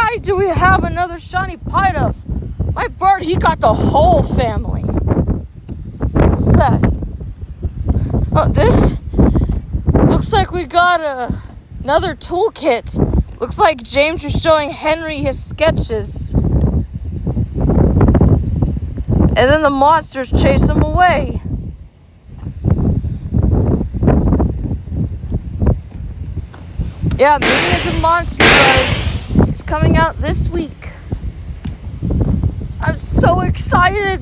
why do we have another shiny Pidove? My bird, he got the whole family. What's that? Oh, this looks like we got another toolkit. Looks like James was showing Henry his sketches. And then the monsters chase him away. Yeah, Minions and Monsters is coming out this week. I'm so excited.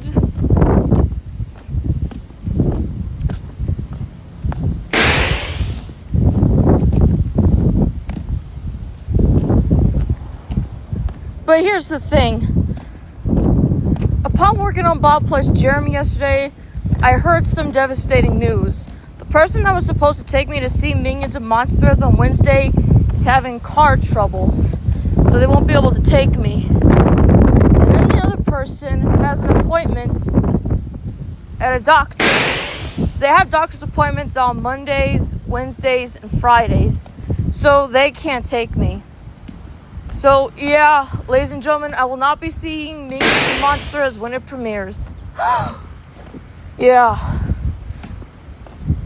But here's the thing. Upon working on Bob plus Jeremy yesterday, I heard some devastating news. The person that was supposed to take me to see Minions and Monsters on Wednesday is having car troubles, so they won't be able to take me. And then the other person has an appointment at a doctor. They have doctor's appointments on Mondays, Wednesdays, and Fridays, so they can't take me. So, yeah, ladies and gentlemen, I will not be seeing Minions and Monsters when it premieres. Yeah.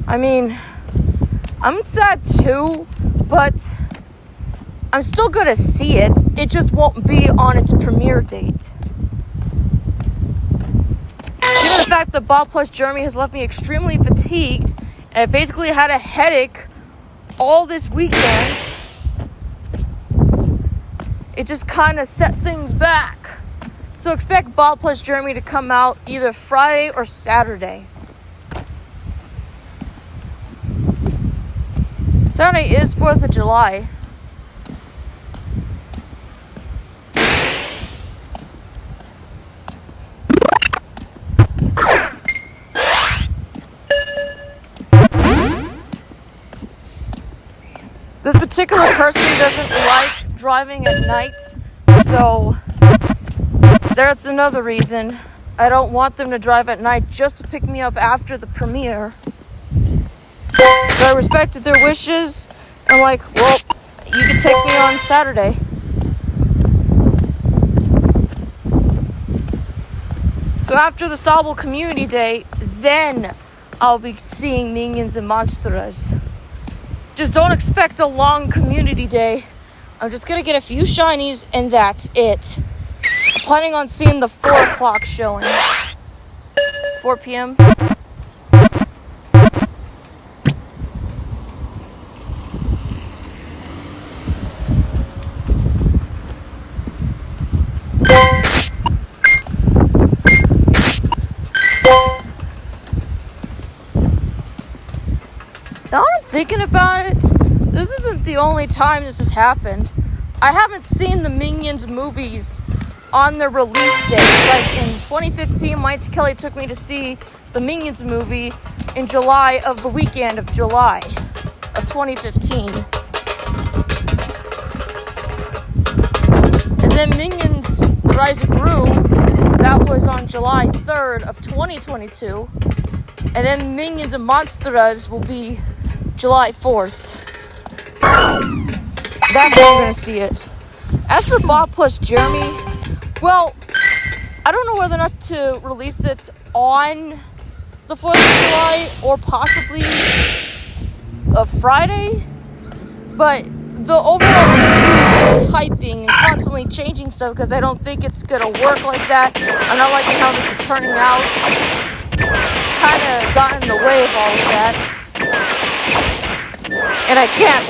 I mean, I'm sad too, but I'm still gonna see it. It just won't be on its premiere date. Given the fact that Bob plus Jeremy has left me extremely fatigued, and I basically had a headache all this weekend, it just kind of set things back. So expect Bob plus Jeremy to come out either Friday or Saturday. Saturday is 4th of July. This particular person doesn't like driving at night, so that's another reason I don't want them to drive at night, just to pick me up after the premiere. So I respected their wishes, and I'm like, well, you can take me on Saturday. So after the Sobble Community Day, then I'll be seeing Minions and Monsters. Just don't expect a long community day. I'm just gonna get a few shinies, and that's it. I'm planning on seeing the 4 o'clock showing. 4 p.m. Now I'm thinking about it, this isn't the only time this has happened. I haven't seen the Minions movies on their release date. Like in 2015, Mighty Kelly took me to see the Minions movie in July of the weekend of July of 2015. And then Minions, The Rise of Gru, that was on July 3rd of 2022. And then Minions and Monsters will be July 4th. That's when I'm going to see it. As for Bob plus Jeremy, well, I don't know whether or not to release it on the 4th of July or possibly a Friday, but the overall fatigue of typing and constantly changing stuff, because I don't think it's going to work like that. I'm not liking how this is turning out. Kind of got in the way of all of that. And I can't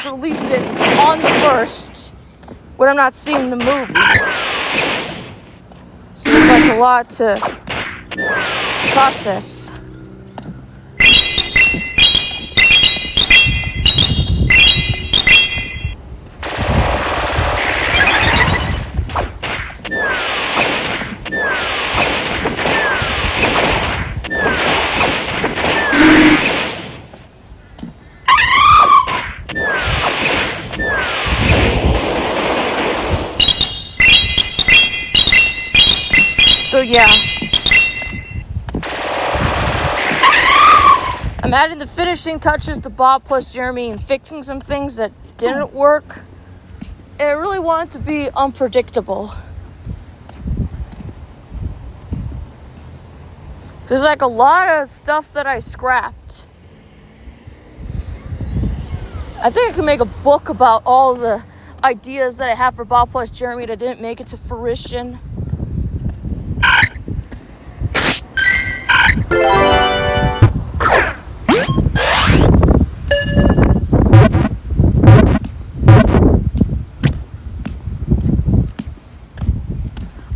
release it on the 1st when I'm not seeing the movie. Seems like a lot to process. So yeah, I'm adding the finishing touches to Bob plus Jeremy and fixing some things that didn't work. And I really want it to be unpredictable. There's like a lot of stuff that I scrapped. I think I can make a book about all the ideas that I have for Bob plus Jeremy that didn't make it to fruition.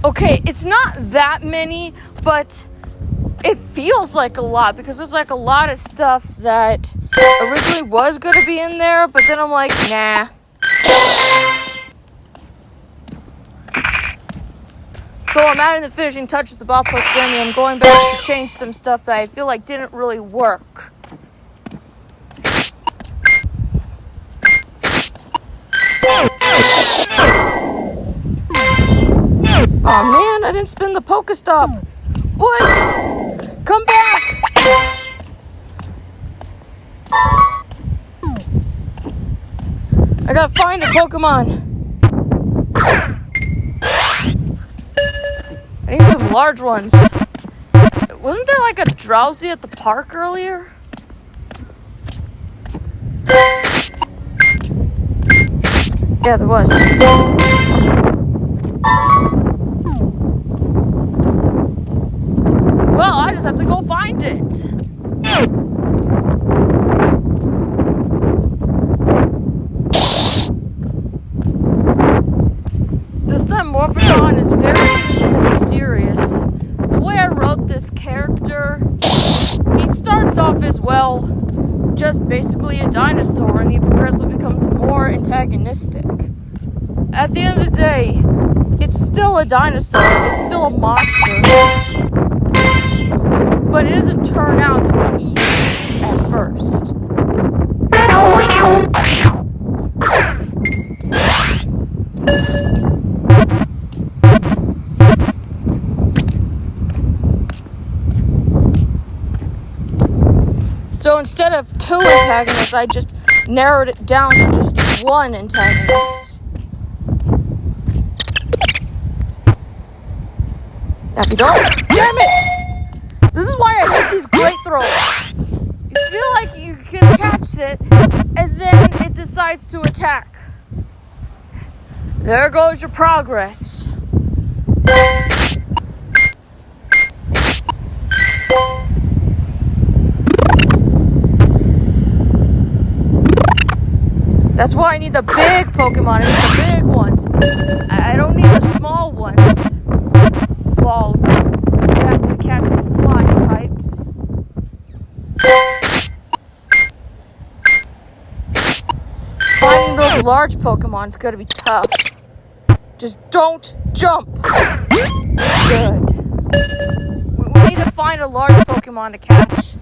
Okay, it's not that many, but it feels like a lot because there's like a lot of stuff that originally was going to be in there, but then I'm like, nah. So I'm adding the finishing touches to the Bob plus Jeremy. I'm going back to change some stuff that I feel like didn't really work. Oh man, I didn't spin the Pokestop. What? Come back! I gotta find a Pokemon. I need some large ones. Wasn't there like a Drowsy at the park earlier? Yeah, there was. Well, I just have to go find it. This time Morphodon is very mysterious. The way I wrote this character, he starts off as well just basically a dinosaur, and he progressively becomes more antagonistic. At the end of the day, it's still a dinosaur, it's still a monster, but it doesn't turn out to be evil at first. So instead of 2 antagonists, I just narrowed it down to just 1 antagonist. Now if you don't, damn it! This is why I hate these great throws. You feel like you can catch it, and then it decides to attack. There goes your progress. That's why I need the big Pokemon. I need the big ones. I don't need the small ones. Well, you have to catch the flying types. Finding those large Pokemon's gonna be tough. Just don't jump. Good. We need to find a large Pokemon to catch.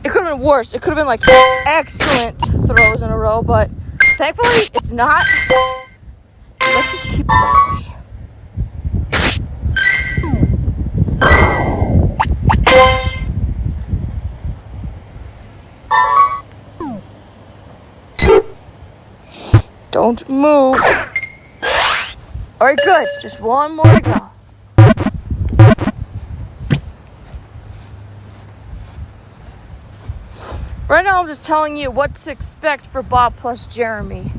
It could have been worse. It could have been like excellent throws in a row, but thankfully it's not. Let's just keep it that way. Don't move. Alright, good. Just one more to go. Right now I'm just telling you what to expect for Bob plus Jeremy.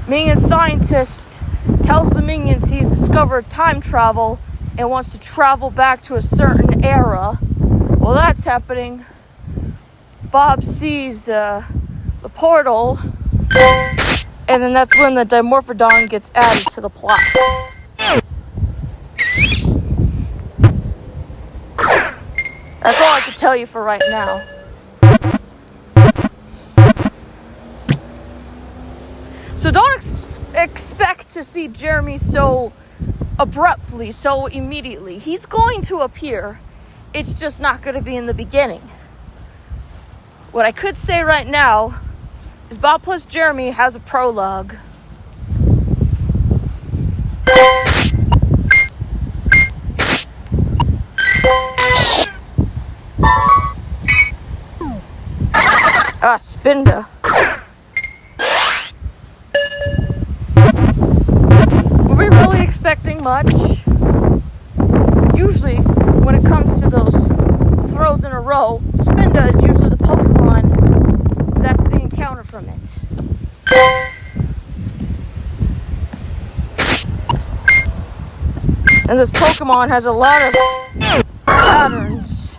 Minion scientist tells the minions he's discovered time travel and wants to travel back to a certain era. Well, that's happening. Bob sees the portal, and then that's when the Dimorphodon gets added to the plot. That's all I can tell you for right now. So don't expect to see Jeremy so abruptly, so immediately. He's going to appear. It's just not going to be in the beginning. What I could say right now is Bob plus Jeremy has a prologue. Spinda. much, usually when it comes to those throws in a row, Spinda is usually the Pokemon that's the encounter from it. And this Pokemon has a lot of patterns.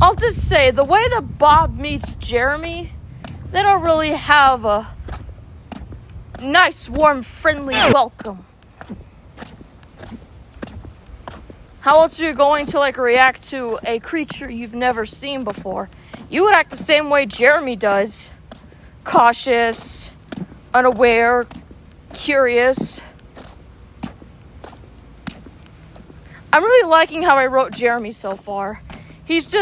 I'll just say, the way that Bob meets Jeremy, they don't really have a nice, warm, friendly welcome. How else are you going to, react to a creature you've never seen before? You would act the same way Jeremy does. Cautious, unaware, curious. I'm really liking how I wrote Jeremy so far. He's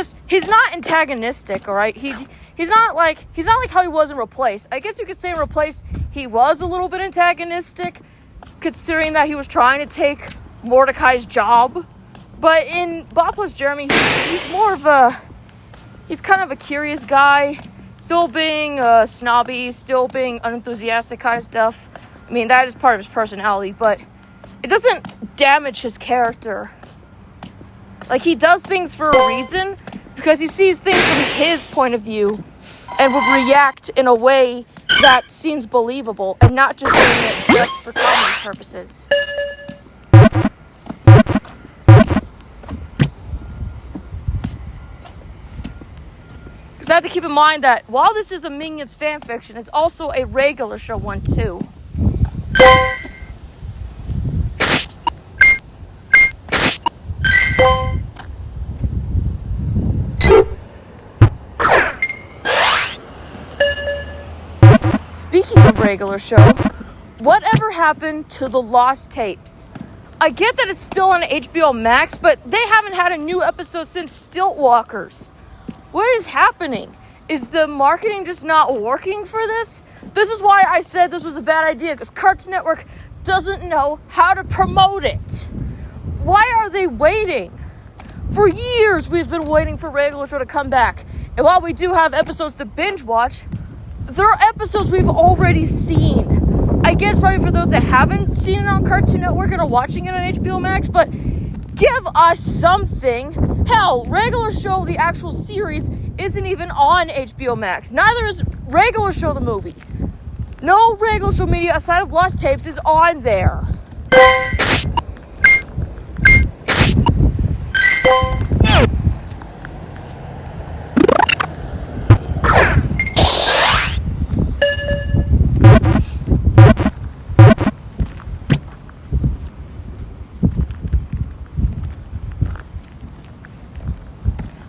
not antagonistic, alright? He's not like how he was in Replace. I guess you could say in Replace he was a little bit antagonistic, considering that he was trying to take Mordecai's job. But in Bob plus Jeremy, he's kind of a curious guy, still being snobby, still being unenthusiastic kind of stuff. I mean, that is part of his personality, but it doesn't damage his character. He does things for a reason, because he sees things from his point of view and would react in a way that seems believable and not just doing it just for comedy purposes. Because I have to keep in mind that while this is a Minions fanfiction, it's also a regular show one too. Speaking of regular show, whatever happened to the Lost Tapes? I get that it's still on HBO Max, but they haven't had a new episode since Stiltwalkers. What is happening? Is the marketing just not working for this? This is why I said this was a bad idea, because Cartoon Network doesn't know how to promote it. Why are they waiting? For years, we've been waiting for regular show to come back. And while we do have episodes to binge watch, there are episodes we've already seen. I guess probably for those that haven't seen it on Cartoon Network and are watching it on HBO Max, but give us something. Hell, regular show, the actual series, isn't even on HBO Max. Neither is regular show, the movie. No regular show media aside of Lost Tapes is on there.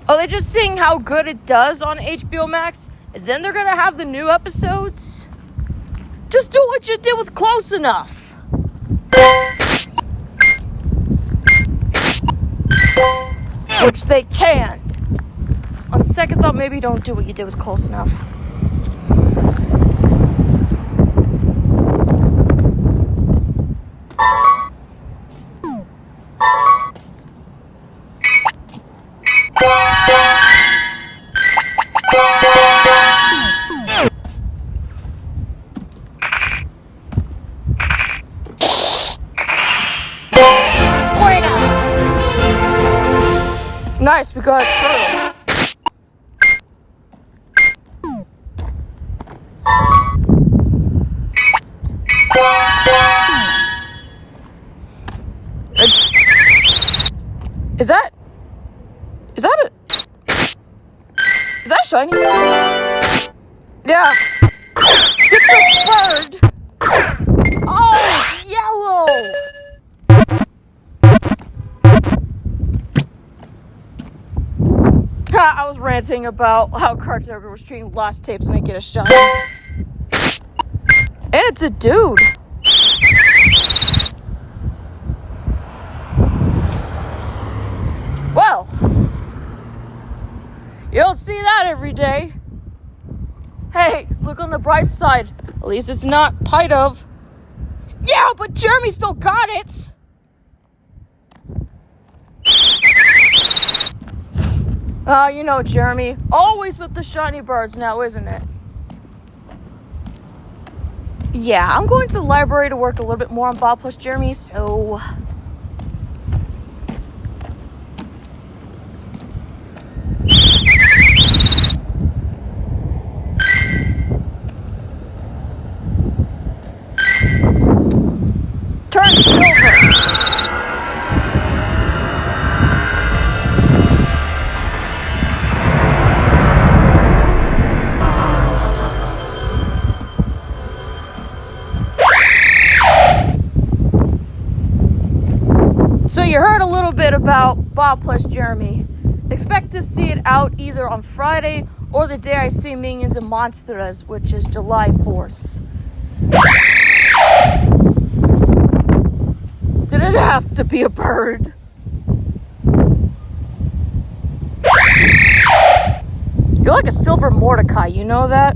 Oh, they're just seeing how good it does on HBO Max, and then they're gonna have the new episodes? Just do what you did with Close Enough. Which they can. On second thought, maybe don't do what you did with Close Enough. Nice, we got a turtle. Is that shiny? Yeah. Citrus bird. Oh, it's yellow. I was ranting about how Cartoon Network was treating Lost Tapes and they get a shiny. And it's a dude. You don't see that every day. Hey, look on the bright side. At least it's not part of. Yeah, but Jeremy still got it. You know Jeremy. Always with the shiny birds now, isn't it? Yeah, I'm going to the library to work a little bit more on Bob plus Jeremy, so... Turn silver! So you heard a little bit about Bob plus Jeremy. Expect to see it out either on Friday or the day I see Minions and Monsters, which is July 4th. Did it have to be a bird? You're like a silver Mordecai, you know that?